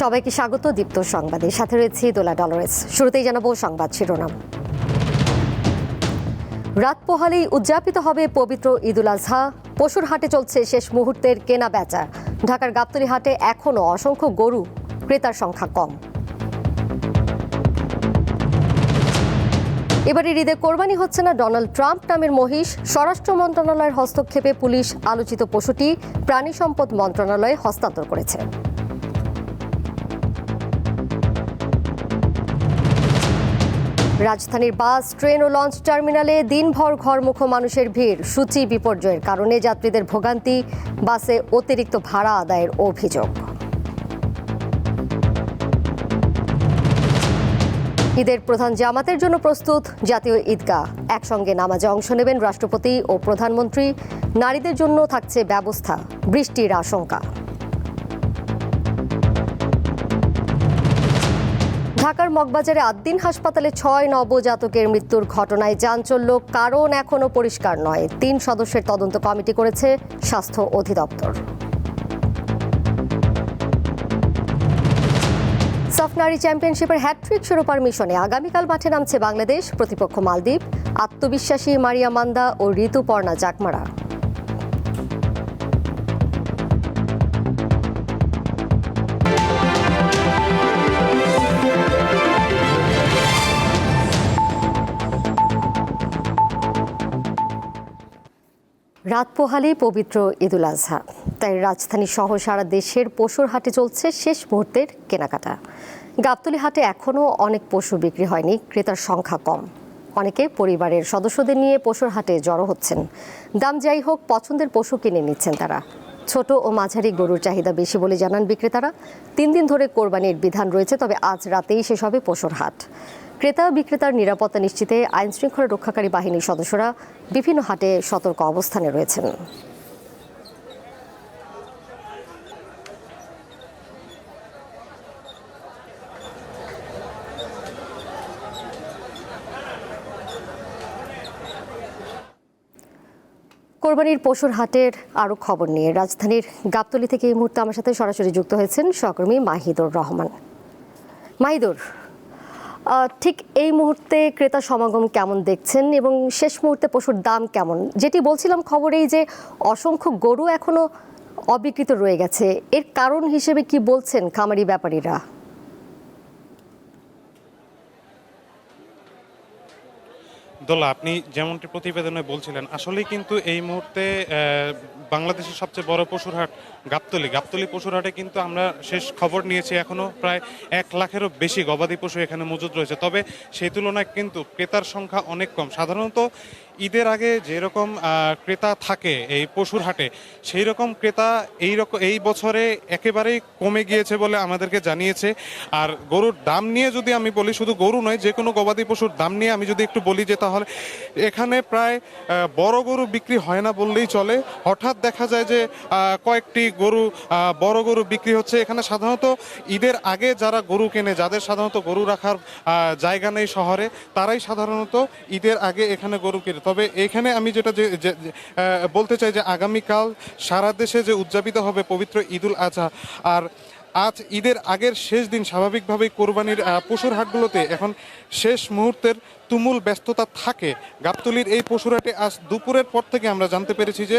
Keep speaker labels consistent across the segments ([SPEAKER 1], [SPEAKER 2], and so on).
[SPEAKER 1] সবাইকে স্বাগত দীপ্ত সংবাদে, সাথে রয়েছে দোলা ডলরেস। শুরুতেই জানাবো সংবাদ শিরোনাম। রাত পোহালেই উদযাপিত হবে পবিত্র ঈদুল আজহা। পশুর হাটে চলছে শেষ মুহূর্তের কেনা বেচা। ঢাকার গাবতলী হাটে এখনও অসংখ্য গরু, ক্রেতার সংখ্যা কম। এবারের ঈদে কোরবানি হচ্ছে না ডোনাল্ড ট্রাম্প নামের মহিষ। স্বরাষ্ট্র মন্ত্রণালয়ের হস্তক্ষেপে পুলিশ আলোচিত পশুটি প্রাণী সম্পদ মন্ত্রণালয়ে হস্তান্তর করেছে। রাজধানীর বাস, ট্রেন ও লঞ্চ টার্মিনালে দিনভর ঘরমুখো মানুষের ভিড়। সূচি বিপর্যয়ের কারণে যাত্রীদের ভোগান্তি, বাসে অতিরিক্ত ভাড়া আদায়ের অভিযোগ। ঈদের প্রধান জামাতের জন্য প্রস্তুত জাতীয় ঈদগাহ। একসঙ্গে নামাজে অংশ নেবেন রাষ্ট্রপতি ও প্রধানমন্ত্রী। নারীদের জন্য থাকছে ব্যবস্থা, বৃষ্টির আশঙ্কা। ঢাকার মগবাজারে আদ্দিন হাসপাতালে 6 নবজাতকের মৃত্যুর ঘটনায় চাঞ্চল্য। কারণ এখনও পরিষ্কার নয়। 3 সদস্যের তদন্ত কমিটি করেছে স্বাস্থ্য অধিদপ্তর। সাফ নারী চ্যাম্পিয়নশিপের হ্যাটট্রিক শিরোপার মিশনে আগামীকাল মাঠে নামছে বাংলাদেশ। প্রতিপক্ষ মালদ্বীপ। আত্মবিশ্বাসী মারিয়া মান্দা ও ঋতুপর্ণা জাকমারা। রাত পোহালেই পবিত্র ঈদুল আজহা, তাই রাজধানী সহ সারা দেশের পশুর হাটে চলছে শেষ মুহূর্তের কেনাকাটা। গাবতলী হাটে এখনও অনেক পশু বিক্রি হয়নি, ক্রেতার সংখ্যা কম। অনেকে পরিবারের সদস্যদের নিয়ে পশুর হাটে জড়ো হচ্ছেন। দাম যাই হোক, পছন্দের পশু কিনে নিচ্ছেন তারা। ছোট ও মাঝারি গরুর চাহিদা বেশি বলে জানান বিক্রেতারা। 3 দিন ধরে কোরবানির বিধান রয়েছে, তবে আজ রাতেই শেষ হবে পশুর হাট। ক্রেতা বিক্রেতার নিরাপত্তা নিশ্চিতে আইনশৃঙ্খলা রক্ষাকারী বাহিনীর সদস্যরা বিভিন্ন হাটে সতর্ক অবস্থানে রয়েছেন। কোরবানির পশুর হাটের আরও খবর নিয়ে রাজধানীর গাবতলী থেকে এই মুহূর্তে আমার সাথে সরাসরি যুক্ত হয়েছেন সহকর্মী মাহিদুর রহমান। মাহিদুর, ঠিক এই মুহূর্তে ক্রেতা সমাগম কেমন দেখছেন এবং শেষ মুহূর্তে পশুর দাম কেমন? যেটি বলছিলাম খবরেই যে অসংখ্য গরু এখনো অবিকৃত রয়ে গেছে, এর কারণ হিসেবে কি বলছেন খামারি ব্যাপারীরা?
[SPEAKER 2] দোলা, আপনি যেমনটি প্রতিবেদনে বলছিলেন, আসলেই কিন্তু এই মুহূর্তে বাংলাদেশের সবচেয়ে বড় পশুর হাট গাবতলী পশুর হাটে কিন্তু আমরা শেষ খবর নিয়েছি এখনো প্রায় 1 লাখেরও বেশি গবাদি পশু এখানে মজুদ রয়েছে। তবে সেই তুলনায় কিন্তু ক্রেতার সংখ্যা অনেক কম। সাধারণত ঈদের আগে যেরকম ক্রেতা থাকে এই পশুর হাটে, সেই রকম ক্রেতা এই বছরে একেবারেই কমে গিয়েছে বলে আমাদেরকে জানিয়েছে। আর গরুর দাম নিয়ে যদি আমি বলি, শুধু গরু নয়, যে কোনো গবাদি পশুর দাম নিয়ে আমি যদি একটু বলি যে তাহলে এখানে প্রায় বড় গরু বিক্রি হয় না বললেই চলে। হঠাৎ দেখা যায় যে কয়েকটি বড় গরু বিক্রি হচ্ছে। এখানে সাধারণত ঈদের আগে যারা গরু কেনে, যাদের সাধারণত গরু রাখার জায়গা নেই শহরে, তারাই সাধারণত ঈদের আগে এখানে গরু কেনে। তবে এখানে আমি যেটা বলতে চাই যে আগামীকাল সারা দেশে যে উদযাপিত হবে পবিত্র ঈদুল আজহা, আর আজ ঈদের আগের শেষ দিন, স্বাভাবিকভাবেই কোরবানির পশুর হাটগুলোতে এখন শেষ মুহূর্তের তুমুল ব্যস্ততা থাকে। গাবতলীর এই পশুর হাটে আজ দুপুরের পর থেকে আমরা জানতে পেরেছি যে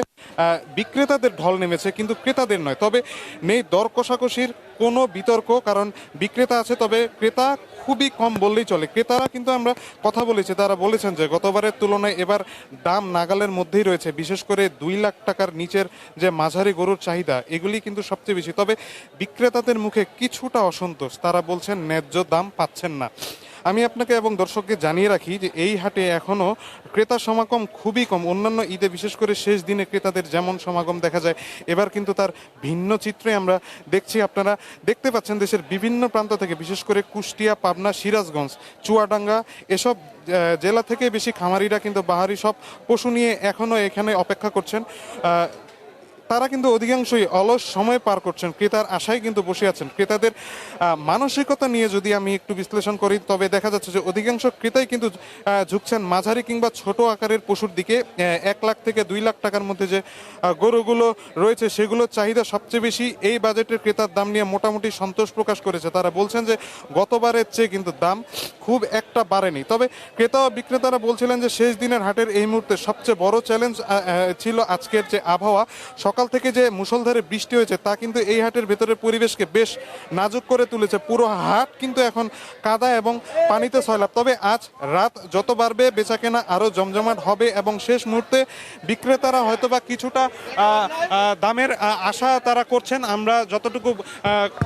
[SPEAKER 2] বিক্রেতাদের ঢল নেমেছে, কিন্তু ক্রেতাদের নয়। তবে নেই দর কষাকষির কোনো বিতর্ক, কারণ বিক্রেতা আছে, তবে ক্রেতা খুবই কম বললেই চলে। ক্রেতারা কিন্তু আমরা কথা বলেছি, তারা বলেছেন যে গতবারের তুলনায় এবার দাম নাগালের মধ্যেই রয়েছে। বিশেষ করে 2 লাখ টাকার নিচের যে মাঝারি গরুর চাহিদা, এগুলি কিন্তু সবচেয়ে বেশি। তবে বিক্রেতাদের মুখে কিছুটা অসন্তোষ, তারা বলছেন ন্যায্য দাম পাচ্ছেন না। আমি আপনাকে এবং দর্শককে জানিয়ে রাখি যে এই হাটে এখনও ক্রেতা সমাগম খুবই কম। অন্যান্য ঈদে বিশেষ করে শেষ দিনে ক্রেতাদের যেমন সমাগম দেখা যায়, এবার কিন্তু তার ভিন্ন চিত্রে আমরা দেখছি। আপনারা দেখতে পাচ্ছেন দেশের বিভিন্ন প্রান্ত থেকে, বিশেষ করে কুষ্টিয়া, পাবনা, সিরাজগঞ্জ, চুয়াডাঙ্গা এসব জেলা থেকে বেশি খামারিরা কিন্তু বাহারি সব পশু নিয়ে এখনও এখানে অপেক্ষা করছেন। তারা কিন্তু অধিকাংশই অলস সময় পার করছেন, ক্রেতার আশায় কিন্তু বসে আছেন। ক্রেতাদের মানসিকতা নিয়ে যদি আমি একটু বিশ্লেষণ করি, তবে দেখা যাচ্ছে যে অধিকাংশ ক্রেতাই কিন্তু ঝুঁকছেন মাঝারি কিংবা ছোট আকারের পশুর দিকে। 1 লাখ থেকে 2 লাখ টাকার মধ্যে যে গরুগুলো রয়েছে সেগুলোর চাহিদা সবচেয়ে বেশি। এই বাজেটের ক্রেতার দাম নিয়ে মোটামুটি সন্তোষ প্রকাশ করেছে। তারা বলছেন যে গতবারের চেয়ে কিন্তু দাম খুব একটা বাড়েনি। তবে ক্রেতা ও বিক্রেতারা বলছিলেন যে শেষ দিনের হাটের এই মুহূর্তে সবচেয়ে বড় চ্যালেঞ্জ ছিল আজকের যে আবহাওয়া। সকাল থেকে যে মুষলধারে বৃষ্টি হয়েছে তা কিন্তু এই হাটের ভেতরের পরিবেশকে বেশ নাজুক করে তুলেছে। পুরো হাট কিন্তু এখন কাদা এবং পানিতে সয়লাব। তবে আজ রাত যত বাড়বে বেচাকেনা আরও জমজমাট হবে এবং শেষ মুহূর্তে বিক্রেতারা হয়তোবা কিছুটা দামের আশা তারা করছেন। আমরা যতটুকু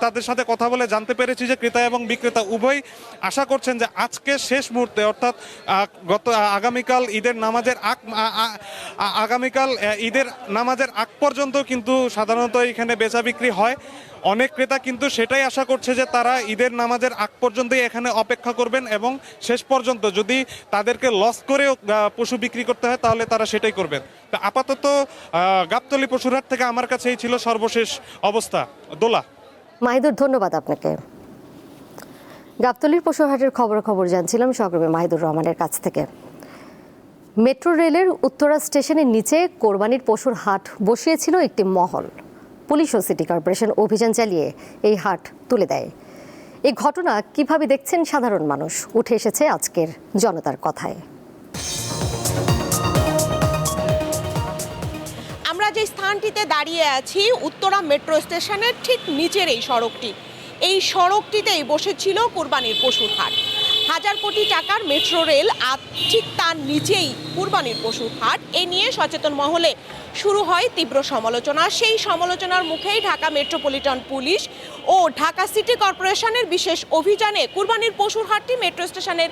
[SPEAKER 2] তাদের সাথে কথা বলে জানতে পেরেছি যে ক্রেতা এবং বিক্রেতা উভয় আশা করছেন যে আজকে শেষ মুহূর্তে অর্থাৎ আগামীকাল ঈদের নামাজের আগ পর্যন্ত কিন্তু সাধারণত এখানে বেচা বিক্রি হয়। অনেক ক্রেতা কিন্তু সেটাই আশা করছে যে তারা ঈদের নামাজের আগ পর্যন্তই এখানে অপেক্ষা করবেন এবং শেষ পর্যন্ত যদি তাদেরকে লস করেও পশু বিক্রি করতে হয় তাহলে তারা সেটাই করবেন। তো আপাতত গাবতলী পশুরহাট থেকে আমার কাছে এই ছিল সর্বশেষ অবস্থা। দোলা।
[SPEAKER 1] মাহিদুর, ধন্যবাদ আপনাকে। গাবতলীর পশুরহাটের খবর জানছিলাম সহকর্মী মাহিদুর রহমানের কাছ থেকে। মেট্রো রেলের উত্তরা স্টেশনের নিচে কোরবানির পশুর হাট বসিয়েছিল একটি মহল। পুলিশ ও সিটি কর্পোরেশন অভিযান চালিয়ে এই হাট তুলে দেয়। এই ঘটনা কিভাবে দেখছেন সাধারণ মানুষ, উঠে এসেছে আজকের জনতার কথায়।
[SPEAKER 3] আমরা যে স্থানটিতে দাঁড়িয়ে আছি উত্তরা মেট্রো স্টেশনের ঠিক নিচের এই সড়কটিতেই বসেছিল কোরবানির পশুর হাট। 1000 কোটি টাকার মেট্রো রেল আর ঠিক তার নিচেই কোরবানির পশুর হাট। এ নিয়ে সচেতন মহলে শুরু হয় তীব্র সমালোচনা। সেই সমালোচনার মুখেই ঢাকা মেট্রোপলিটন পুলিশ ও ঢাকা সিটি কর্পোরেশনের বিশেষ অভিযানে কোরবানির পশুর হাটটি মেট্রো স্টেশনের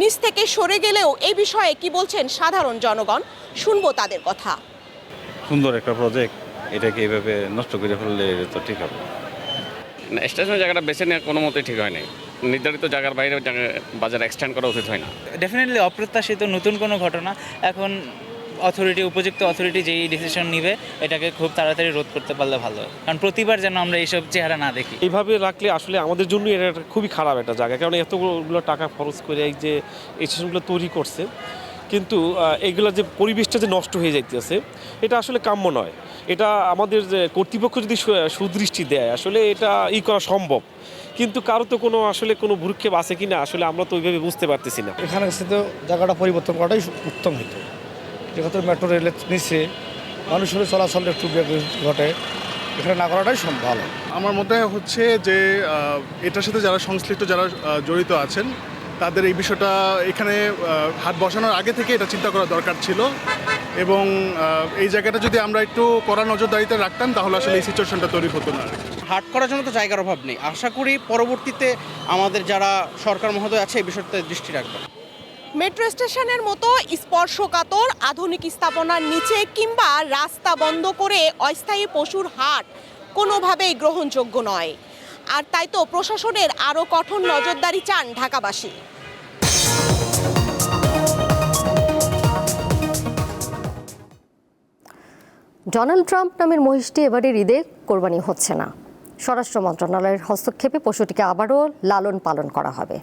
[SPEAKER 3] নিচ থেকে সরে গেলেও এই বিষয়ে কি বলছেন সাধারণ জনগণ, শুনবো তাদের কথা।
[SPEAKER 4] সুন্দর একটা প্রজেক্ট, এটাকে এইভাবে নষ্ট করে ফেললে তো ঠিক হবে না। স্টেশনের জায়গাটা বেছে নেওয়া কোনো মতেই ঠিক হয় নাই। নির্ধারিত জায়গার বাইরে বাজার এক্সটেন্ড করা উচিত হয় না।
[SPEAKER 5] ডেফিনেটলি অপ্রত্যাশিত নতুন কোনো ঘটনা। এখন উপযুক্ত অথরিটি যেই ডিসিশন নিবে এটাকে খুব তাড়াতাড়ি রোধ করতে পারলে ভালো, কারণ প্রতিবার যেন আমরা এইসব চেহারা না দেখি।
[SPEAKER 6] এইভাবে রাখলে আসলে আমাদের জন্য এটা খুবই খারাপ একটা জায়গা, কারণ এতগুলো টাকা খরচ করে এই যে এই স্টেশনগুলো তৈরি করছে, কিন্তু এইগুলো যে পরিবেশটা যে নষ্ট হয়ে যাইতেছে এটা আসলে কাম্য নয়। এটা আমাদের যে কর্তৃপক্ষ যদি সুদৃষ্টি দেয় আসলে এটা করা সম্ভব, কিন্তু কারো তো আসলে কোনো ভ্রুক্ষেপ আছে কিনা আসলে আমরা তো ওইভাবে বুঝতে পারতেছি না।
[SPEAKER 7] এখানে তো জায়গাটা পরিবর্তন করাটাই উত্তম হতো। যেহেতু মেট্রো রেলের নিচে মানুষের চলাচলের একটু ঘটে, এখানে না করাটাই ভালো।
[SPEAKER 8] আমার মতে হচ্ছে যে এটার সাথে যারা সংশ্লিষ্ট, যারা জড়িত আছেন, তাদের এই বিষয়টা এখানে হাট বসানোর আগে থেকে এটা চিন্তা করা দরকার ছিল এবং এই জায়গাটা যদি আমরা একটু কড়া নজরদারিতে রাখতাম তাহলে আসলে এই সিচুয়েশনটা তৈরি হতো না।
[SPEAKER 9] হাট করার জন্য তো জায়গার অভাব নেই। আশা করি পরবর্তীতে আমাদের যারা সরকার মহোদয় আছে এই বিষয়টাতে দৃষ্টি রাখবে।
[SPEAKER 3] মেট্রো স্টেশনের মতো স্পর্শকাতর আধুনিক স্থাপনার নিচে কিংবা রাস্তা বন্ধ করে অস্থায়ী পশুর হাট কোনোভাবেই গ্রহণযোগ্য নয়। আর তাই তো প্রশাসনের আরও কঠোর নজরদারি চান ঢাকাবাসী।
[SPEAKER 1] ডোনাল্ড ট্রাম্প নামের মহিষটি এবারের ঈদে কোরবানি হচ্ছে না। স্বরাষ্ট্র মন্ত্রণালয়ের হস্তক্ষেপে পশুটিকে আবারও লালন পালন করা হবে।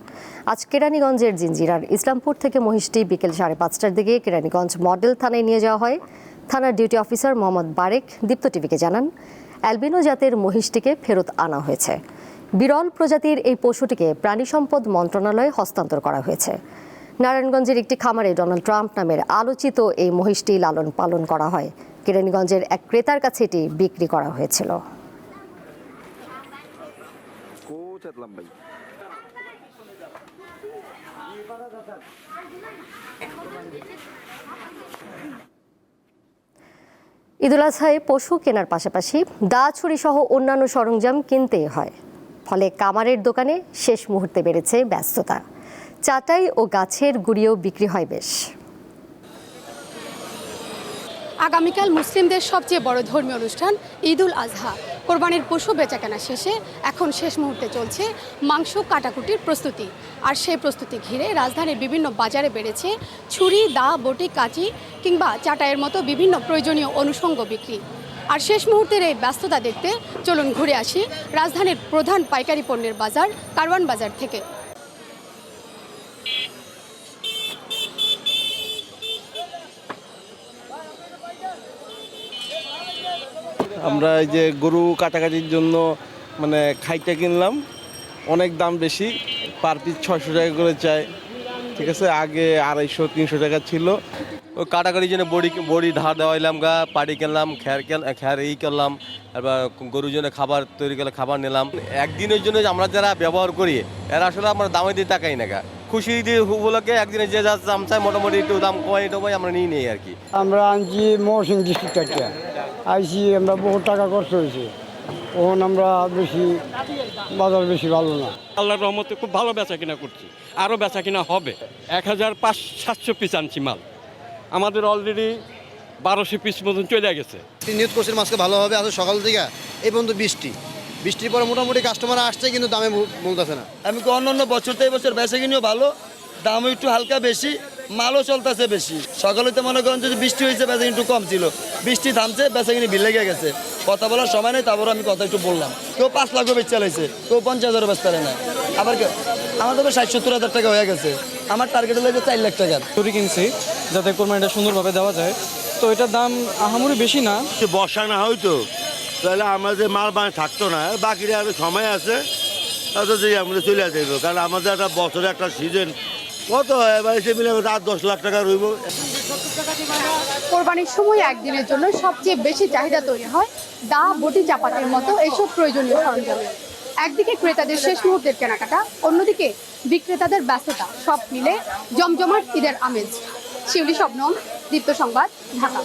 [SPEAKER 1] আজ কেরানীগঞ্জের জিঞ্জিরার ইসলামপুর থেকে মহিষটি বিকেল 5:30টার দিকে কেরানীগঞ্জ মডেল থানায় নিয়ে যাওয়া হয়। থানার ডিউটি অফিসার মোহাম্মদ বারেক দীপ্ত টিভিকে জানান, অ্যালবিনো জাতের মহিষটিকে ফেরত আনা হয়েছে। বিরল প্রজাতির এই পশুটিকে প্রাণী সম্পদ মন্ত্রণালয়ে হস্তান্তর করা হয়েছে। নারায়ণগঞ্জের একটি খামারে ডোনাল্ড ট্রাম্প নামের আলোচিত এই মহিষটি লালন পালন করা হয়। কেরানীগঞ্জের এক ক্রেতার কাছে এটি বিক্রি করা হয়েছিল। ঈদুল আজহায় পশু কেনার পাশাপাশি দা ছুরি সহ অন্যান্য সরঞ্জাম কিনতেই হয়। ফলে কামারের দোকানে শেষ মুহূর্তে বেড়েছে ব্যস্ততা। চাটাই ও গাছের গুঁড়িও বিক্রি হয় বেশ।
[SPEAKER 10] আগামীকাল মুসলিমদের সবচেয়ে বড় ধর্মীয় অনুষ্ঠান ঈদুল আজহা। কোরবানির পশু বেচাকেনা শেষে এখন শেষ মুহূর্তে চলছে মাংস কাটাকুটির প্রস্তুতি। আর সেই প্রস্তুতি ঘিরে রাজধানীর বিভিন্ন বাজারে বেড়েছে ছুরি, দা, বটি, কাঁচি কিংবা চাটাইয়ের মতো বিভিন্ন প্রয়োজনীয় অনুষঙ্গ বিক্রি। আর শেষ মুহূর্তের এই ব্যস্ততা দেখতে চলুন ঘুরে আসি রাজধানীর প্রধান পাইকারি পণ্যের বাজার কারওয়ান বাজার থেকে।
[SPEAKER 11] আমরা এই যে গরু কাটাকাটির জন্য মানে খাইটা কিনলাম, অনেক দাম বেশি, পার পিস 600 টাকা করে চাই, ঠিক আছে। আগে 250-300 টাকা ছিল।
[SPEAKER 12] ও কাটাকাটির জন্য বড়ি ধার দেওয়াইলাম গা, পাটি কিনলাম, খ্যার করলাম, এবার গরুর জন্য খাবার তৈরি করলে খাবার নিলাম। একদিনের জন্য আমরা যারা ব্যবহার করি এরা আসলে আমরা দামে দিয়ে টাকাই না গা, খুশি দিয়ে উপলক্ষে একদিনে যে যা দাম চাই মোটামুটি একটু দাম কমাই টমাই আমরা নিয়ে নিই আর কি।
[SPEAKER 13] আমরা আনছি মহসিন ডিস্ট্রিক্ট থেকে আইসি, আমরা বহু টাকা খরচ হয়েছে, তখন আমরা বেশি বাজার বেশি ভালো না।
[SPEAKER 14] আল্লাহর রহমতে খুব ভালো বেচা কিনা করছি, আরও বেচা কিনা হবে। 1500-700 পিস আনছি মাল, আমাদের অলরেডি 1200 পিস মতন চলে গেছে।
[SPEAKER 15] নিউজ কোর্সের মাছকে ভালো হবে আসলে সকাল থেকে এই পর্যন্ত বৃষ্টির পরে মোটামুটি কাস্টমার আসছে, কিন্তু দামে বলতেছে না।
[SPEAKER 16] আমি অন্য বছর তো এই বছর বেচা কিনিও ভালো, দামও একটু হালকা বেশি, মালও চলতেছে বেশি। সকালে তো মনে করেন যদি বৃষ্টি হয়েছে বেচা একটু কম ছিল, বৃষ্টি থামছে বেচা কিনি ভিড় লেগে গেছে। কথা বলার সময় নেই, তারপর আমি কথা একটু বললাম। কেউ 5 লাখ বেচ চালাইছে, কেউ 50,000 বেচ পারে না। আবার আমাদের 60-70 হাজার টাকা হয়ে গেছে, আমার টার্গেট হলে 4 লাখ টাকার
[SPEAKER 17] গরু কিনছি যাতে কোরবানিটা সুন্দরভাবে দেওয়া যায়, তো এটার দাম আহামরি বেশি না।
[SPEAKER 11] বর্ষা না হয়তো তাহলে আমাদের মাল থাকতো না, বাকিরা আরো সময় আছে, তাতে আমরা চলে যাইব। কারণ আমাদের একটা বছরে একটা সিজন কত হয়, এবার এসে মিলে 10 লাখ টাকা রইব।
[SPEAKER 10] কোরবানির সময় একদিনের জন্য সবচেয়ে বেশি চাহিদা তৈরি হয় দা, বটি, চাপাতির মতো এসব প্রয়োজনীয় সরঞ্জামে। একদিকে ক্রেতাদের শেষ মুহূর্তের কেনাকাটা, অন্যদিকে বিক্রেতাদের ব্যস্ততা, সব মিলে জমজমাট ঈদের আমেজ। শিউলি শবনম, দীপ্ত সংবাদ, ঢাকা।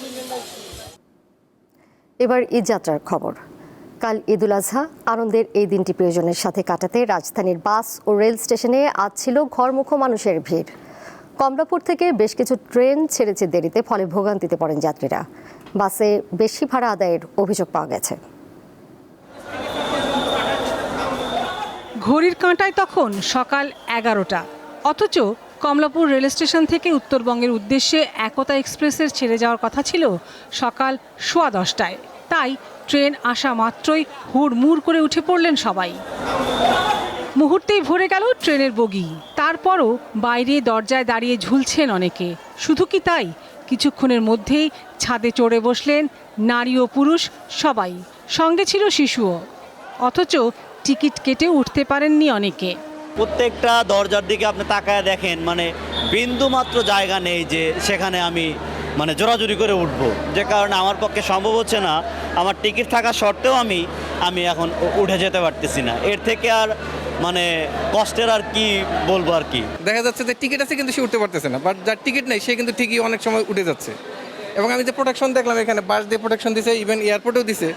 [SPEAKER 1] এবার ঈদ যাত্রার খবর। কাল ঈদুল আজহা, আনন্দের এই দিনটি প্রিয়জনের সাথে কাটাতে রাজধানীর বাস ও রেল স্টেশনে আজ ছিল ঘরমুখো মানুষের ভিড়। কমলাপুর থেকে বেশ কিছু ট্রেন ছেড়েছে দেরিতে, ফলে ভোগান্তিতে পড়েন যাত্রীরা। বাসে বেশি ভাড়া আদায়ের অভিযোগ পাওয়া গেছে।
[SPEAKER 18] ঘড়ির কাঁটায় তখন সকাল 11টা, অথচ কমলাপুর রেল স্টেশন থেকে উত্তরবঙ্গের উদ্দেশ্যে একতা এক্সপ্রেসের ছেড়ে যাওয়ার কথা ছিল সকাল 10:15টায়। তাই ট্রেন আসা মাত্রই হুড়মুড় করে উঠে পড়লেন সবাই। মুহূর্তেই ভরে গেল ট্রেনের বগি। তারপরও বাইরে দরজায় দাঁড়িয়ে ঝুলছেন অনেকে। শুধু কি তাই, কিছুক্ষণের মধ্যেই ছাদে চড়ে বসলেন নারী ও পুরুষ সবাই, সঙ্গে ছিল শিশুও। অথচ টিকিট কেটে উঠতে পারেননি অনেকে।
[SPEAKER 19] প্রত্যেকটা দরজার দিকে আপনি তাকায় দেখেন, মানে বিন্দু মাত্র জায়গা নেই যে সেখানে আমি মানে জোরাজুরি করে উঠবো, যে কারণে আমার পক্ষে সম্ভব হচ্ছে না। আমার টিকিট থাকা সত্ত্বেও আমি এখন উঠে যেতে পারতেছি না। এর থেকে আর মানে কষ্টের আর কি বলবো আর কি।
[SPEAKER 20] দেখা যাচ্ছে যে টিকিট আছে কিন্তু সে উঠতে পারতেছে না, বাট যার টিকিট নেই সে কিন্তু ঠিকই অনেক সময় উঠে যাচ্ছে। এবং আমি যে প্রোটেকশন দেখলাম, এখানে বাস দিয়ে প্রোটেকশন দিছে, ইভেন এয়ারপোর্টেও দিছে,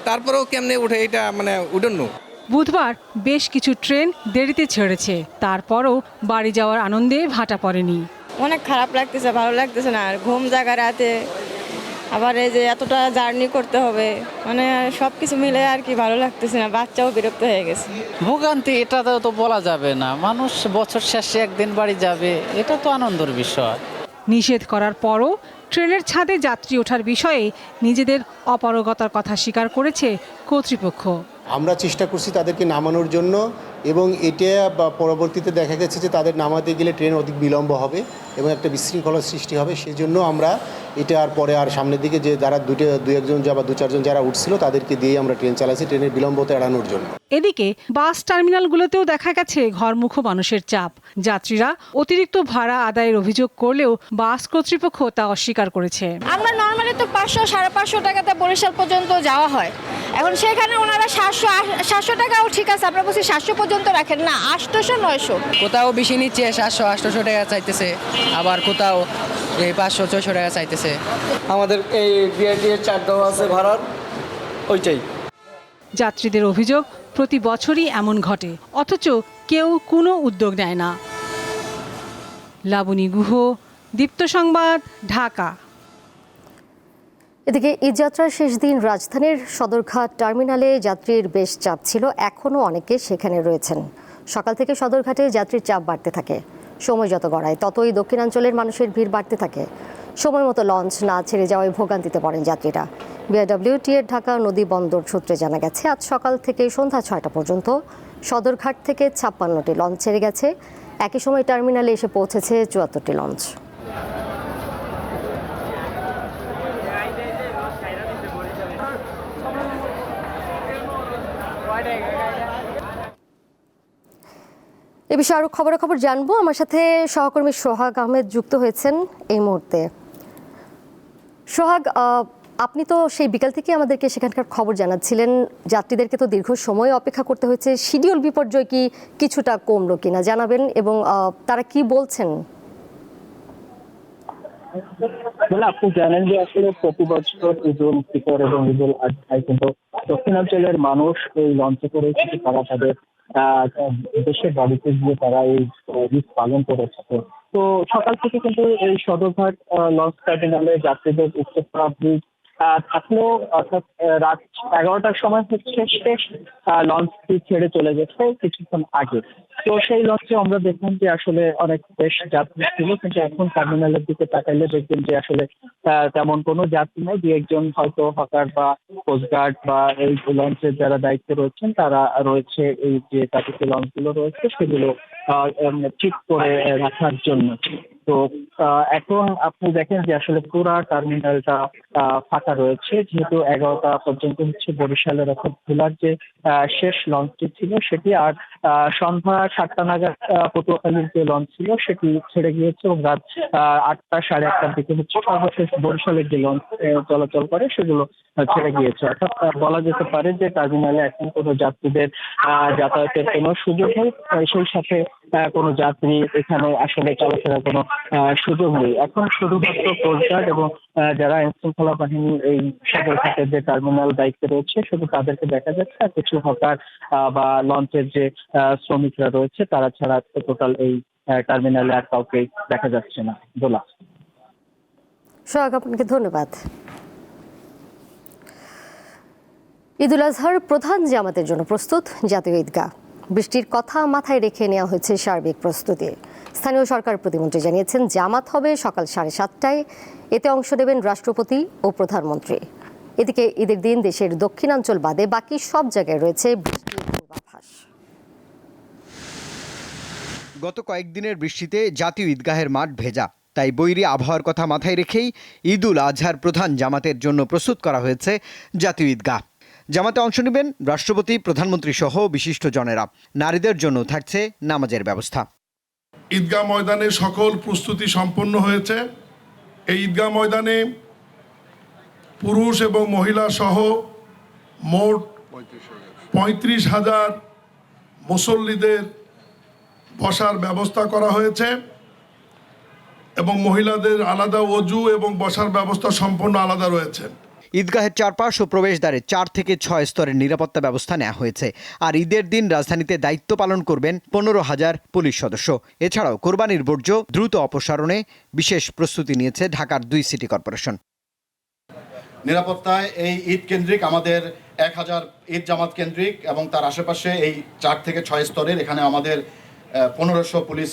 [SPEAKER 20] তারপরেও কেমনে উঠে এটা মানে উডন্য।
[SPEAKER 18] বুধবার বেশ কিছু ট্রেন দেরিতে ছেড়েছে, তারপরও বাড়ি যাওয়ার আনন্দে ভাটা পড়েনি।
[SPEAKER 21] অনেক খারাপ লাগতেছে, ভালো লাগতেছে না। আর ঘুম জাগা রাতে, আবার এই যে এতটা জার্নি করতে হবে, মানে সব কিছু মিলে আর কি ভালো লাগতেছে না। বাচ্চাও বিরক্ত হয়ে গেছে।
[SPEAKER 22] ভোগান্তি এটা তো বলা যাবে না, মানুষ বছর শেষে একদিন বাড়ি যাবে, এটা তো আনন্দের বিষয়।
[SPEAKER 18] নিষেধ করার পরও ট্রেনের ছাদে যাত্রী ওঠার বিষয়ে নিজেদের অপারগতার কথা স্বীকার করেছে কর্তৃপক্ষ।
[SPEAKER 23] আমরা চেষ্টা করছি তাদেরকে নামানোর জন্য, এবং এটা পরবর্তীতে দেখা গেছে যে তাদের নামাতে গেলে ট্রেন অধিক বিলম্ব হবে এবং একটা বিশৃঙ্খলার সৃষ্টি হবে। সেই জন্য আমরা এটা আর পরে আর সামনের দিকে যে যারা দু একজন বা 2-4 জন যারা উঠছিল তাদেরকে দিয়ে আমরা ট্রেন চালাইছি ট্রেনের বিলম্বতা এড়ানোর জন্য।
[SPEAKER 18] এদিকে বাস টার্মিনালগুলোতেও দেখা গেছে ঘরমুখো মানুষের চাপ। যাত্রীরা অতিরিক্ত ভাড়া আদায়ের অভিযোগ করলেও বাস কর্তৃপক্ষ তা অস্বীকার করেছে।
[SPEAKER 24] আমরা নর্মালি তো 500-550 টাকাতে বরিশাল পর্যন্ত যাওয়া হয়, এখন সেখানে ওনারা 700 টাকাও ঠিক আছে, আমরা বলছি 700 পর্যন্ত রাখেন না, 800-900।
[SPEAKER 25] কোথাও বেশি নিচ্ছে, 700-800 টাকা চাইতেছে, আবার কোথাও 500-600 টাকা চাইতেছে।
[SPEAKER 17] আমাদের এই বিআরটি এর চার্জও আছে ভাড়ার, ওইটাই।
[SPEAKER 18] যাত্রীদের অভিযোগ প্রতি বছরই এমন ঘটে, অথচ কেউ কোনো উদ্যোগ নেয় না। লাবণী গুহ, দীপ্ত সংবাদ, ঢাকা।
[SPEAKER 1] এদিকে ঈদযাত্রার শেষ দিন রাজধানীর সদরঘাট টার্মিনালে যাত্রীর বেশ চাপ ছিল, এখনও অনেকে সেখানে রয়েছেন। সকাল থেকে সদরঘাটে যাত্রীর চাপ বাড়তে থাকে। সময় যত গড়ায় ততই দক্ষিণাঞ্চলের মানুষের ভিড় বাড়তে থাকে। সময় মতো লঞ্চ না ছেড়ে যাওয়ায় ভোগান্তিতে পড়েন যাত্রীরা। বিআরডব্লিউটি-এর ঢাকা নদী বন্দর সূত্রে জানা গেছে, আজ সকাল থেকে সন্ধ্যা 6টা পর্যন্ত সদরঘাট থেকে 56টি লঞ্চ ছেড়ে গেছে। একই সময় টার্মিনালে এসে পৌঁছেছে 74টি লঞ্চ। এ বিষয়ে আরও খবর জানবো। আমার সাথে সহকর্মী সোহাগ আহমেদ যুক্ত হয়েছেন এই মুহূর্তে। সোহাগ, আপনি তো সেই বিকাল থেকে আমাদেরকে সেখানকার খবর জানাচ্ছিলেন, যাত্রীদেরকে তো দীর্ঘ সময় অপেক্ষা করতে হয়েছে। শিডিউল বিপর্যয় কি কিছুটা কমলো কিনা জানাবেন, এবং তারা কি বলছেন?
[SPEAKER 2] আপনি জানেন যে আসলে প্রতি বছর ঈদুল ফিতর এবং ঈদুল আজহায় কিন্তু দক্ষিণাঞ্চলের মানুষ এই লঞ্চে করে তারা তাদের দেশের বাড়িতে গিয়ে তারা এই ঈদ পালন করে থাকে। তো সকাল থেকে কিন্তু এই সদরঘাট লঞ্চ টার্মিনালে যাত্রীদের উচ্চতা থাকলেও, অর্থাৎ রাত 11টার সময় হচ্ছে শেষ লঞ্চটি ছেড়ে চলে গেছে কিছুক্ষণ আগে। তো সেই লঞ্চে আমরা দেখলাম যে আসলে অনেক বেশ যাত্রী ছিল, কিন্তু এখন টার্মিনালের দিকে তাকাইলে দেখবেন যে আসলে তেমন কোনো যাত্রী নেই। দু একজন হয়তো হকার বা কোস্টগার্ড বা এই লঞ্চের যারা দায়িত্বে রয়েছেন তারা রয়েছে, এই যে তাদেরকে লঞ্চগুলো রয়েছে সেগুলো ঠিক করে রাখার জন্য। তো এখন আপনি দেখেন যে আসলে পুরা টার্মিনালটা ফাঁকা রয়েছে, যেহেতু 11টা পর্যন্ত হচ্ছে বরিশালের অর্থাৎ ভোলার যে শেষ লঞ্চটি ছিল সেটি, আর সন্ধ্যা 7টা নাগাদ পটুয়াখালীর যে লঞ্চ ছিল সেটি ছেড়ে গিয়েছে, এবং রাত 8টা সাড়ে 8টার দিকে হচ্ছে সর্বশেষ বরিশালের যে লঞ্চ চলাচল করে সেগুলো ছেড়ে গিয়েছে। অর্থাৎ বলা যেতে পারে যে টার্মিনালে এখন কোনো যাত্রীদের যাতায়াতের কোনো সুযোগ নেই, সেই সাথে কোনো যাত্রী এখানে আসলে চলাফেরার কোনো সুযোগ নেই। এখন শুধুমাত্র কোস্টগার্ড এবং যারা আইন শৃঙ্খলা বাহিনী এই সদরঘাটের যে টার্মিনাল দায়িত্বে রয়েছে শুধু তাদেরকে দেখা যাচ্ছে, আর কিছু হকার বা লঞ্চের যে শ্রমিকরা রয়েছে তারা ছাড়া টোটাল এই টার্মিনালে আর কাউকে দেখা যাচ্ছে না। দোলা,
[SPEAKER 1] সোহাগ, আপনাকে ধন্যবাদ। ঈদুল আজহার প্রধান জামাতের জন্য প্রস্তুত জাতীয় ঈদগাহ। বৃষ্টির কথা মাথায় রেখে নেওয়া হয়েছে সার্বিক প্রস্তুতি। স্থানীয় সরকার প্রতিমন্ত্রী জানিয়েছেন, জামাত হবে সকাল 7:30টায়। এতে অংশ নেবেন রাষ্ট্রপতি ও প্রধানমন্ত্রী। এদিকে ঈদের দিন দেশের দক্ষিণাঞ্চল বাদে বাকি সব জায়গায় রয়েছে বৃষ্টির পূর্বাভাস।
[SPEAKER 4] গত কয়েকদিনের বৃষ্টিতে জাতীয় ঈদগাহের মাঠ ভেজা, তাই বৈরী আবহাওয়ার কথা মাথায় রেখেই ঈদুল আজহার প্রধান জামাতের জন্য প্রস্তুত করা হয়েছে জাতীয় ঈদগাহ। জামাতে অংশ নেবেন রাষ্ট্রপতি, প্রধানমন্ত্রী সহ বিশিষ্ট জনেরা। নারীদের জন্য থাকছে নামাজের ব্যবস্থা।
[SPEAKER 5] ঈদগাহ ময়দানে সকল প্রস্তুতি সম্পন্ন হয়েছে। এই ঈদগাহ ময়দানে পুরুষ এবং মহিলা সহ মোট 35,000 মুসল্লিদের বসার ব্যবস্থা করা হয়েছে, এবং মহিলাদের আলাদা ওযু এবং বসার ব্যবস্থা সম্পূর্ণ আলাদা রয়েছে।
[SPEAKER 4] ঈদগাহের চারপাশ ও প্রবেশদ্বারে 4 থেকে 6 স্তরের নিরাপত্তা ব্যবস্থা নেওয়া হয়েছে। আর ঈদের দিন রাজধানীতে দায়িত্ব পালন করবেন 15,000 পুলিশ সদস্য। এছাড়াও কোরবানির বর্জ্য দ্রুত অপসারণে বিশেষ প্রস্তুতি নিয়েছে ঢাকার 2 সিটি কর্পোরেশন।
[SPEAKER 6] নিরাপত্তায় এই ঈদ কেন্দ্রিক আমাদের 1000 ঈদ জামাত কেন্দ্রিক, এবং তার আশেপাশে এই 4 থেকে 6 স্তরের এখানে আমাদের 1500 পুলিশ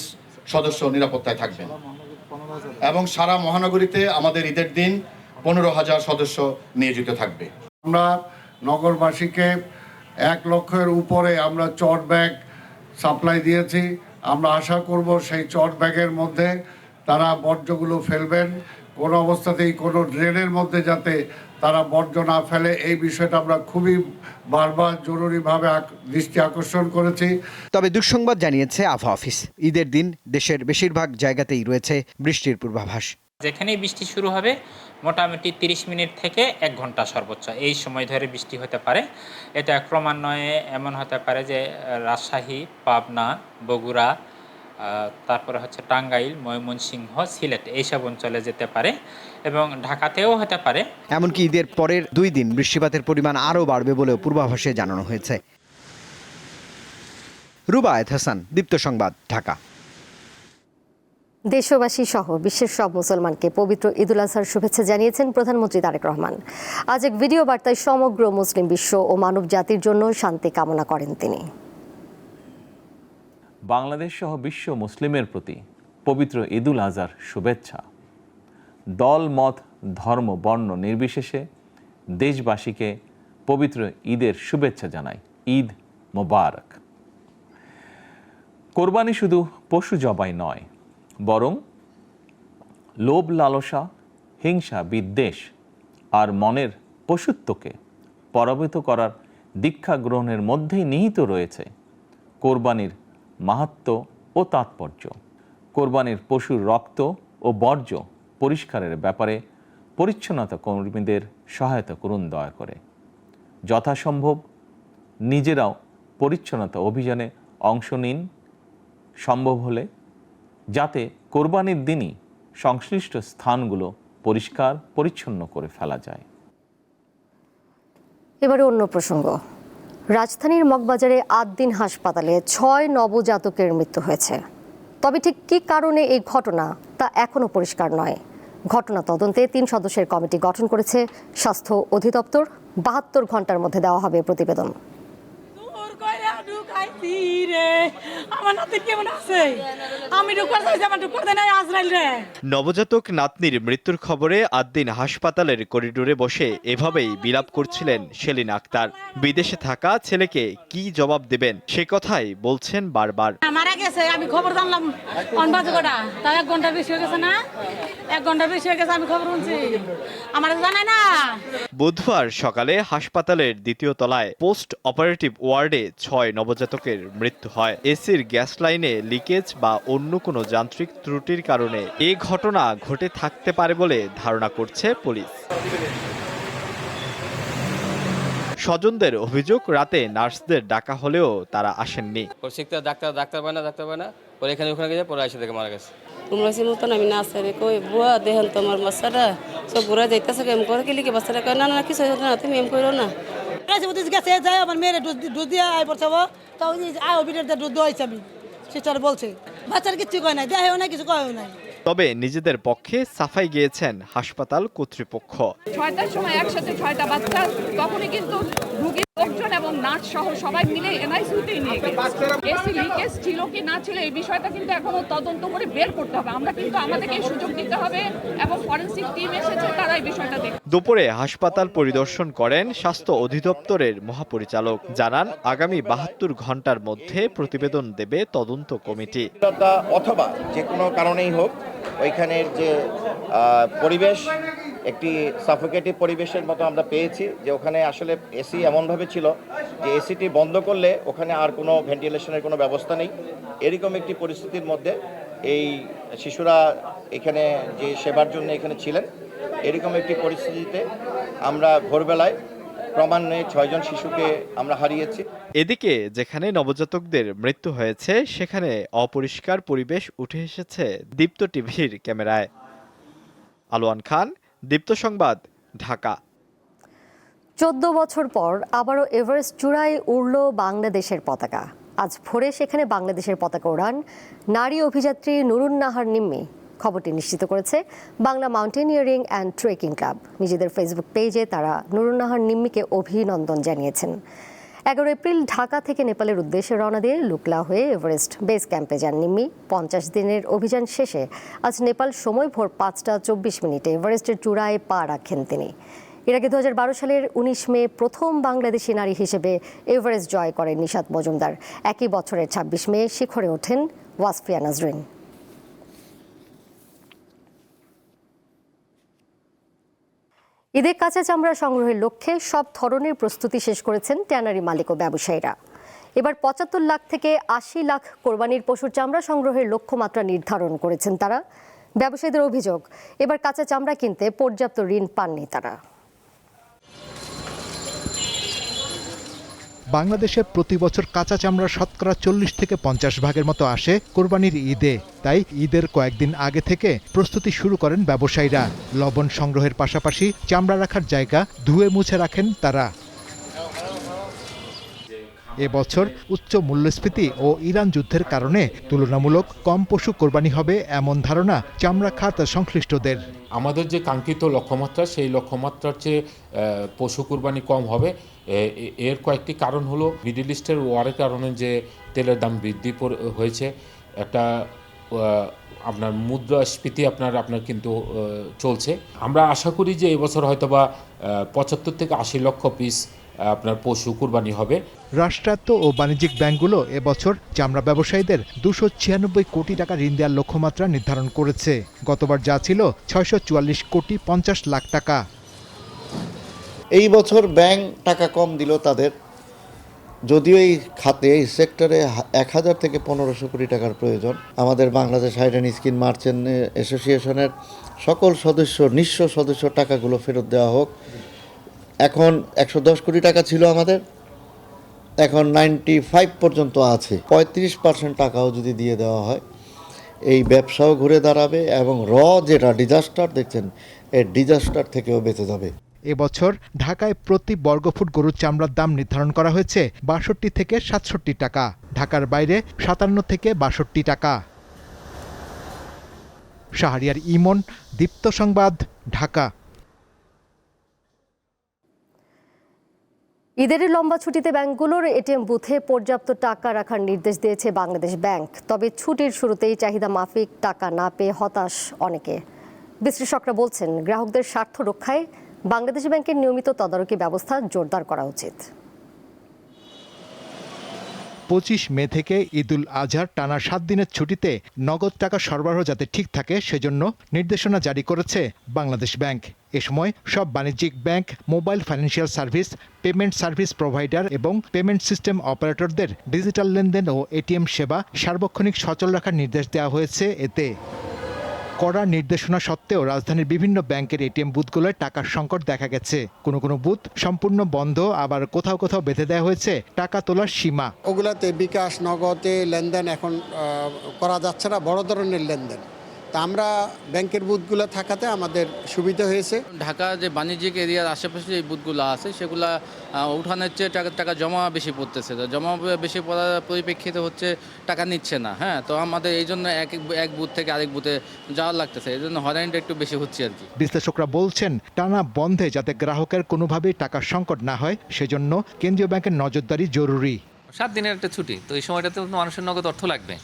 [SPEAKER 6] সদস্য নিরাপত্তায় থাকবেন, এবং সারা মহানগরীতে আমাদের ঈদের দিন 15,000 সদস্য নিয়োজিত থাকবে।
[SPEAKER 7] আমরা নগরবাসীকে 1 লক্ষের উপরে আমরা চট ব্যাগ সাপ্লাই দিয়েছি। আমরা আশা করব সেই চট ব্যাগের মধ্যে তারা বর্জ্যগুলো ফেলবেন, কোনো অবস্থাতেই কোনো ড্রেনের মধ্যে যাতে তারা বর্জ্য না ফেলে, এই বিষয়টা আমরা খুবই বারবার জরুরিভাবে দৃষ্টি আকর্ষণ করেছি।
[SPEAKER 4] তবে দুঃসংবাদ জানিয়েছে আবহাওয়া অফিস, ঈদের দিন দেশের বেশিরভাগ জায়গাতেই রয়েছে বৃষ্টির পূর্বাভাস।
[SPEAKER 26] যেখানেই বৃষ্টি শুরু হবে মোটামুটি 30 মিনিট থেকে 1 ঘন্টা সর্বোচ্চ এই সময় ধরে বৃষ্টি হতে পারে। এটা ক্রমান্বয়ে এমন হতে পারে যে রাজশাহী, পাবনা, বগুড়া, তারপরে হচ্ছে টাঙ্গাইল, ময়মনসিংহ, সিলেট এইসব অঞ্চলে যেতে পারে, এবং ঢাকাতেও হতে পারে।
[SPEAKER 4] এমনকি ঈদের পরের 2 দিন বৃষ্টিপাতের পরিমাণ আরও বাড়বে বলেও পূর্বাভাসে জানানো হয়েছে। রুবায়েত হাসান, দীপ্ত সংবাদ, ঢাকা।
[SPEAKER 1] দেশবাসী সহ বিশ্বের সব মুসলমানকে পবিত্র ঈদুল আজহার শুভেচ্ছা জানিয়েছেন প্রধানমন্ত্রী তারেক রহমান। আজ এক ভিডিও বার্তায় সমগ্র মুসলিম বিশ্ব ও মানব জাতির জন্য শান্তি কামনা করেন তিনি।
[SPEAKER 27] বাংলাদেশ সহ বিশ্ব মুসলিমের প্রতি পবিত্র ঈদুল আজহার শুভেচ্ছা।
[SPEAKER 3] দল মত ধর্ম বর্ণ নির্বিশেষে দেশবাসীকে পবিত্র ঈদের শুভেচ্ছা জানাই। ঈদ মোবারক। কোরবানি শুধু পশু জবাই নয়, বরং লোভ লালসা, হিংসা, বিদ্বেষ আর মনের পশুত্বকে পরাভূত করার দীক্ষা গ্রহণের মধ্যেই নিহিত রয়েছে কোরবানির মাহাত্ম্য ও তাৎপর্য। কোরবানির পশুর রক্ত ও বর্জ্য পরিষ্কারের ব্যাপারে পরিচ্ছন্নতা কর্মীদের সহায়তা করুন দয়া করে। যথাসম্ভব নিজেরাও পরিচ্ছন্নতা অভিযানে অংশ নিন সম্ভব হলে, যাতে কোরবানির দিনই সংশ্লিষ্ট স্থানগুলো পরিষ্কার পরিচ্ছন্ন করে ফেলা যায়।
[SPEAKER 1] এবারে অন্য প্রসঙ্গ। রাজধানীর মগবাজারে ৮ দিন হাসপাতালে ৬ নবজাতকের মৃত্যু হয়েছে। তবে ঠিক কী কারণে এই ঘটনা তা এখনও পরিষ্কার নয়। ঘটনা তদন্তে ৩ সদস্যের কমিটি গঠন করেছে স্বাস্থ্য অধিদপ্তর। ৭২ ঘন্টার মধ্যে দেওয়া হবে প্রতিবেদন।
[SPEAKER 8] নবজাতক নাতনির মৃত্যুর খবরে ৮ দিন হাসপাতালের করিডোরে বসে এভাবেই বিলাপ করছিলেন সেলিন আক্তার। বিদেশে থাকা ছেলেকে কি জবাব দেবেন সে কথাই বলছেন বারবার।
[SPEAKER 9] মারা গেছে, আমি খবর জানলাম তাই ১ ঘন্টা বেশি হয়ে গেছে না, ১ ঘন্টা বেশি হয়ে গেছে, আমি খবর শুনছি, আমার জানাই না।
[SPEAKER 8] বুধবার সকালে হাসপাতালের ২য় তলায় পোস্ট অপারেটিভ ওয়ার্ডে ৬ নবজাতকের মৃত্যু হয়। এসির গ্যাস লাইনে লিকেজ বা অন্য কোনো যান্ত্রিক ত্রুটির কারণে এই ঘটনা ঘটে থাকতে পারে বলে ধারণা করছে পুলিশ। স্বজনদের অভিযোগ, রাতে নার্সদের ডাকা হলেও তারা আসেননি।
[SPEAKER 12] ডাক্তার পায় না পরে এখানে ওখানে গিয়ে পরে এসে থেকে মারা গেছে।
[SPEAKER 13] তোমরা সে মতন আমি না আসে কই বুয়া দেখেন তোমার বাচ্চাটা সব ঘুরে যাইতেছে এম করে কি লিখে বাচ্চাটা কয় না কিছু না, তুমি এম করো না।
[SPEAKER 9] গেছে যায় আমার মেয়ের ডোজ দিয়ে আয় পড়ছে, তাও আয় অভিনের ডোজ দেওয়াইছে, আমি সেটার বলছে বাচ্চার কিছু কয় নাই, দেখাও নাই, কিছু কয়ও নাই।
[SPEAKER 8] তবে নিজেদের পক্ষে সাফাই গিয়েছেন হাসপাতাল কর্তৃপক্ষ।
[SPEAKER 14] ৬টার সময় একসাথে ৬টা বাচ্চা, তখনই কিন্তু রোগীর লোকজন এবং নার্স সহ সবাই মিলে এনআইসিইউতেই নিয়ে গেছে। এসি লিকেজ ছিল কি না ছিল এই বিষয়টা কিন্তু এখনো তদন্ত করে বের করতে হবে। আমরা কিন্তু আমাদেরকে সুযোগ দিতে হবে এবং ফরেনসিক টিম এসেছে, তারা এই বিষয়টা দেখবে।
[SPEAKER 8] দুপুরে হাসপাতাল পরিদর্শন করেন স্বাস্থ্য অধিদপ্তরের মহাপরিচালক। জানান আগামী ৭২ ঘন্টার মধ্যে প্রতিবেদন দেবে তদন্ত কমিটি।
[SPEAKER 27] অথবা যে কোনো কারণেই হোক ওইখানের যে পরিবেশ একটি সাফোকেটিভ পরিবেশের মতো আমরা পেয়েছি, যে ওখানে আসলে এসি এমনভাবে ছিল যে এসিটি বন্ধ করলে ওখানে আর কোনো ভেন্টিলেশনের কোনো ব্যবস্থা নেই। এরকম একটি পরিস্থিতির মধ্যে এই শিশুরা এখানে যে সেবার জন্য এখানে ছিলেন, এরকম একটি পরিস্থিতিতে আমরা ভোরবেলায় ক্রমান্বয়ে ৬ জন শিশুকে আমরা হারিয়েছি।
[SPEAKER 8] এদিকে যেখানে নবজাতকদের মৃত্যু হয়েছে সেখানে অপরিষ্কার পরিবেশ উঠে এসেছে দীপ্ত টিভির ক্যামেরায়। আলোয়ান খান, দীপ্ত সংবাদ, ঢাকা।
[SPEAKER 1] ১৪ বছর পর আবারও এভারেস্ট চূড়ায় উড়ল বাংলাদেশের পতাকা। আজ ভোরে সেখানে বাংলাদেশের পতাকা ওড়ান নারী অভিযাত্রী নুরুন নাহার নিম্মি। খবরটি নিশ্চিত করেছে Bangla mountaineering and trekking club. নিজেদের ফেসবুক পেজে তারা নুরুন নাহার নিম্মিকে অভিনন্দন জানিয়েছেন। ১১ এপ্রিল ঢাকা থেকে নেপালের উদ্দেশ্যে রওনা দিয়ে লুকলা হয়ে এভারেস্ট বেস ক্যাম্পে যান নিম্মি। ৫০ দিনের অভিযান শেষে আজ নেপাল সময় ভোর ৫টা ২৪ মিনিটে এভারেস্টের চূড়ায় পা রাখেন তিনি। এর আগে ২০১২ সালের ১৯ মে প্রথম বাংলাদেশি নারী হিসেবে এভারেস্ট জয় করেন নিশাত মজুমদার। একই বছরের ২৬ মে শিখরে ওঠেন ওয়াসফিয়া নাজরিন। ঈদের কাঁচা চামড়া সংগ্রহের লক্ষ্যে সব ধরনের প্রস্তুতি শেষ করেছেন ট্যানারি মালিক ও ব্যবসায়ীরা। এবার ৭৫ লাখ থেকে ৮০ লাখ কোরবানির পশুর চামড়া সংগ্রহের লক্ষ্যমাত্রা নির্ধারণ করেছেন তারা। ব্যবসায়ীদের অভিযোগ, এবার কাঁচা চামড়া কিনতে পর্যাপ্ত ঋণ পাননি তারা।
[SPEAKER 28] বাংলাদেশে প্রতি বছর কাঁচা চামড়ার শতকরা ৪০ থেকে ৫০ ভাগের মতো আসে কোরবানির ঈদে। তাই ঈদের কয়েকদিন আগে থেকে প্রস্তুতি শুরু করেন ব্যবসায়ীরা। লবণ সংগ্রহের পাশাপাশি চামড়া রাখার জায়গা ধুয়ে মুছে রাখেন তারা। এবছর উচ্চ মূল্যস্ফীতি ও ইরান যুদ্ধের কারণে তুলনামূলক কম পশু কোরবানি হবে এমন ধারণা চামড়া খাত সংশ্লিষ্টদের।
[SPEAKER 29] আমাদের যে কাঙ্ক্ষিত লক্ষ্যমাত্রা, সেই লক্ষ্যমাত্রার চেয়ে পশু কোরবানি কম হবে। এর কয়েকটি কারণ হলো মিডল ইস্টের ওয়ারের কারণে যে তেলের দাম বৃদ্ধি হয়েছে, একটা আপনার মুদ্রাস্ফীতি আপনার কিন্তু চলছে। আমরা আশা করি যে এবছর হয়তোবা 75 থেকে 80 লক্ষ পিস আপনার পশু কুরবানি হবে।
[SPEAKER 28] রাষ্ট্রায়ত্ত ও বাণিজ্যিক ব্যাংকগুলো এবছর চামড়া ব্যবসায়ীদের 296 কোটি টাকা ঋণ দেওয়ার লক্ষ্যমাত্রা নির্ধারণ করেছে। গতবার যা ছিল 644 কোটি 50 লাখ টাকা।
[SPEAKER 10] এই বছর ব্যাংক টাকা কম দিল তাদের, যদিও এই খাতে এই সেক্টরে 1000 থেকে 1500 কোটি টাকার প্রয়োজন। আমাদের Bangladesh hide and skin merchant অ্যাসোসিয়েশনের সকল সদস্য, নিঃস্ব সদস্য টাকাগুলো ফেরত দেওয়া হোক। এখন 110 কোটি টাকা ছিল আমাদের, এখন 95 পর্যন্ত আছে। 35% টাকাও যদি দিয়ে দেওয়া হয়, এই ব্যবসাও ঘুরে দাঁড়াবে এবং যেটা ডিজাস্টার দেখছেন, এই ডিজাস্টার থেকেও বেঁচে যাবে।
[SPEAKER 28] এবছর ঢাকায় প্রতি বর্গফুট গরুর চামড়ার দাম নির্ধারণ করা হয়েছে 62 থেকে 67 টাকা, ঢাকার বাইরে 57 থেকে 62 টাকা। শাহরিয়ার ইমন, দীপ্ত সংবাদ, ঢাকা।
[SPEAKER 1] ঈদের লম্বা ছুটিতে ব্যাংকগুলোর এটিএম বুথে পর্যাপ্ত টাকা রাখার নির্দেশ দিয়েছে বাংলাদেশ ব্যাংক। তবে ছুটির শুরুতেই চাহিদা মাফিক টাকা না পেয়ে হতাশ অনেকে। বিশ্লেষকরা বলছেন, গ্রাহকদের স্বার্থ রক্ষায় বাংলাদেশ ব্যাংকের নিয়মিত তদারকি ব্যবস্থা জোরদার করা উচিত।
[SPEAKER 28] 25 মে থেকে ঈদুল আজহার টানা 7 দিনের ছুটিতে নগদ টাকা সরবরাহ যাতে ঠিক থাকে সেজন্য নির্দেশনা জারি করেছে বাংলাদেশ ব্যাংক। এ সময় সব বাণিজ্যিক bank, mobile financial service, payment service provider এবং পেমেন্ট সিস্টেম অপারেটরদের ডিজিটাল লেনদেন ও এটিএম সেবা সার্বক্ষণিক সচল রাখার নির্দেশ দেওয়া হয়েছে। এতে কড়া নির্দেশনা সত্ত্বেও রাজধানীর বিভিন্ন ব্যাংকের এটিএম বুথগুলোয় টাকার সংকট দেখা গেছে। কোনো কোনো বুথ সম্পূর্ণ বন্ধ, আবার কোথাও কোথাও বেঁধে দেওয়া হয়েছে টাকা তোলার সীমা।
[SPEAKER 11] ওগুলাতে বিকাশ, নগদে লেনদেন এখন করা যাচ্ছে না, বড় ধরনের লেনদেন। তা আমরা ব্যাংকের বুথগুলো থাকাতে আমাদের সুবিধা হয়েছে।
[SPEAKER 15] ঢাকা যে বাণিজ্যিক এরিয়ার আশেপাশে যে বুথগুলো আছে সেগুলো উঠানোর চেয়ে টাকা জমা বেশি পড়তেছে। তো জমা বেশি পড়ার পরিপ্রেক্ষিতে হচ্ছে টাকা নিচ্ছে না। হ্যাঁ, তো আমাদের এই জন্য এক বুথ থেকে আরেক বুথে যাওয়ার লাগতেছে, এই জন্য হয়রানিটা একটু বেশি হচ্ছে আর কি।
[SPEAKER 28] বিশ্লেষকরা বলছেন, টানা বন্ধে যাতে গ্রাহকের কোনোভাবেই টাকার সংকট না হয় সেজন্য কেন্দ্রীয় ব্যাংকের নজরদারি জরুরি।
[SPEAKER 16] 7 দিনের একটা ছুটি, তো এই সময়টাতে মানুষের নগদ অর্থ লাগবে,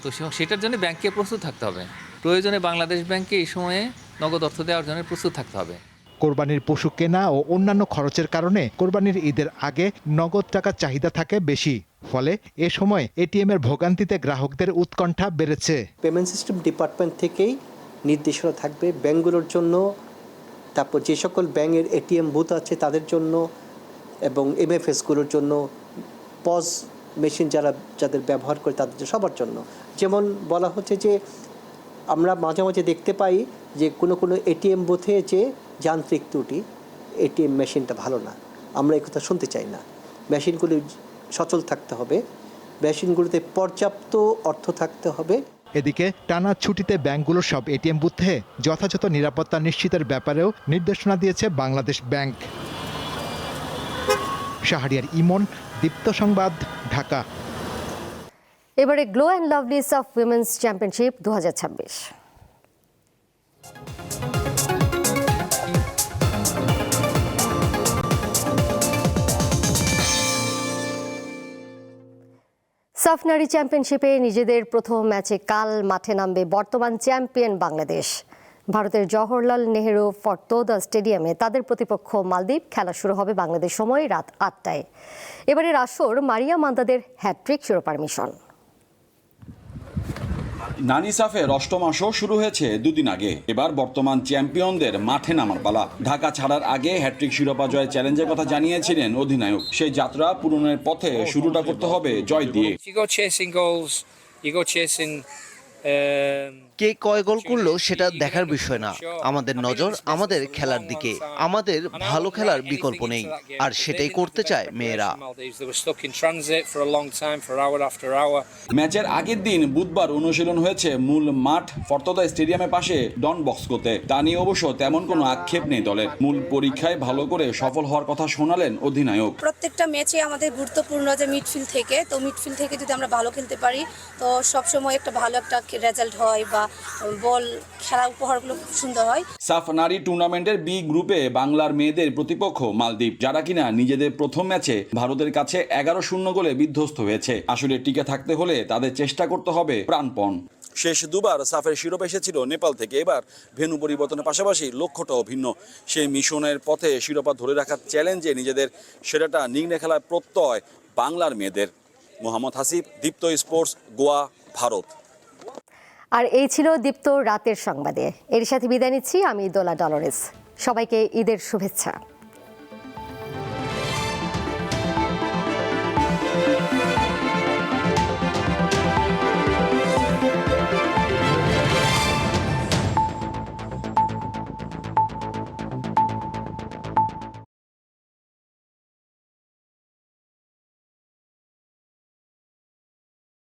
[SPEAKER 16] তো সেটার জন্য ব্যাংককে প্রস্তুত থাকতে হবে। প্রয়োজনে বাংলাদেশ ব্যাংকে এই সময়ে নগদ অর্থ দেওয়ার জন্য প্রস্তুত থাকতে হবে।
[SPEAKER 28] কোরবানির পশু কেনা ও অন্যান্য খরচের কারণে কোরবানির ঈদের আগে নগদ টাকার চাহিদা থাকে বেশি, ফলে এ সময় এটিএম এর ভোগান্তিতে গ্রাহকদের উৎকণ্ঠা বেড়েছে।
[SPEAKER 19] পেমেন্ট সিস্টেম ডিপার্টমেন্ট থেকেই নির্দেশনা থাকবে ব্যাংকগুলোর জন্য, তারপর যে সকল ব্যাংকের এটিএম বুথ আছে তাদের জন্য এবং এমএফএসগুলোর জন্য, পজ মেশিন যাদের ব্যবহার করে তাদের সবার জন্য। যেমন বলা হচ্ছে যে আমরা মাঝে মাঝে দেখতে পাই যে কোনো এটিএম বুথে যে যান্ত্রিক ত্রুটি, এটিএম মেশিনটা ভালো না। আমরা এই কথা শুনতে চাই না। মেশিনগুলি সচল থাকতে হবে, মেশিনগুলোতে পর্যাপ্ত অর্থ থাকতে হবে।
[SPEAKER 28] এদিকে টানা ছুটিতে ব্যাংকগুলোর সব এটিএম বুথে যথাযথ নিরাপত্তা নিশ্চিতের ব্যাপারেও নির্দেশনা দিয়েছে বাংলাদেশ ব্যাংক। শাহরিয়ার ইমন, দীপ্ত সংবাদ, ঢাকা।
[SPEAKER 1] এবারে Glow and Lovely's of women's championship 2026। SAFF নারী চ্যাম্পিয়নশিপে নিজেদের প্রথম ম্যাচে কাল মাঠে নামবে বর্তমান চ্যাম্পিয়ন বাংলাদেশ। ভারতের জওহরলাল নেহেরু ফরতোদা স্টেডিয়ামে তাদের প্রতিপক্ষ মালদ্বীপ। খেলা শুরু হবে বাংলাদেশ সময় রাত 8টায়। এবারের আসর মারিয়া মান্দাদের হ্যাট্রিক শিরোপার মিশন।
[SPEAKER 20] নারী সাফের অষ্টম আসর শুরু হয়েছে দুদিন আগে। এবার বর্তমান চ্যাম্পিয়নদের মাঠে নামার পালা। ঢাকা ছাড়ার আগে হ্যাট্রিক শিরোপা জয়ের চ্যালেঞ্জের কথা জানিয়েছিলেন অধিনায়ক। সেই যাত্রা পূরণের পথে শুরুটা করতে হবে জয় দিয়ে।
[SPEAKER 21] কে কয় গোল করলো সেটা দেখার বিষয় না, আমাদের নজর আমাদের খেলার দিকে। আমাদের ভালো খেলার বিকল্প নেই, আর সেটাই করতে চায় মেয়েরা।
[SPEAKER 20] ম্যাচের আগের দিন বুধবার অনুশীলন হয়েছে মূল মাঠ ফরতোদা স্টেডিয়ামের পাশে ডন বস্কোতে। তা নিয়ে অবশ্য তেমন কোনো আক্ষেপ নেই দলের। মূল পরীক্ষায় ভালো করে সফল হওয়ার কথা শোনালেন অধিনায়ক।
[SPEAKER 22] প্রত্যেকটা ম্যাচে আমাদের গুরুত্বপূর্ণ যে মিডফিল্ড থেকে যদি আমরা ভালো খেলতে পারি তো সবসময় একটা ভালো একটা রেজাল্ট হয় বা বল খেলা উপহারগুলো খুব সুন্দর হয়।
[SPEAKER 20] সাফ নারী টুর্নামেন্টের বি গ্রুপে বাংলার মেয়েদের প্রতিপক্ষ মালদ্বীপ, যারা কিনা নিজেদের প্রথম ম্যাচে ভারতের কাছে 11-0 গোলে বিধ্বস্ত হয়েছে। আসলে টিকে থাকতে হলে তাদের চেষ্টা করতে হবে প্রাণপণ। শেষ দুবার সাফের শিরোপা এসেছিল নেপাল থেকে, এবার ভেন্যু পরিবর্তনের পাশাপাশি লক্ষ্যটাও ভিন্ন। সেই মিশনের পথে শিরোপা ধরে রাখার চ্যালেঞ্জে নিজেদের সেরাটা নিংড়ে খেলার প্রত্যয় বাংলার মেয়েদের। মোহাম্মদ হাসিব, দীপ্ত স্পোর্টস, গোয়া, ভারত।
[SPEAKER 1] আর এই ছিল দীপ্ত রাতের সংবাদে। এর সাথে বিদায় নিচ্ছি আমি দোলা ডলরেস। সবাইকে ঈদের শুভেচ্ছা।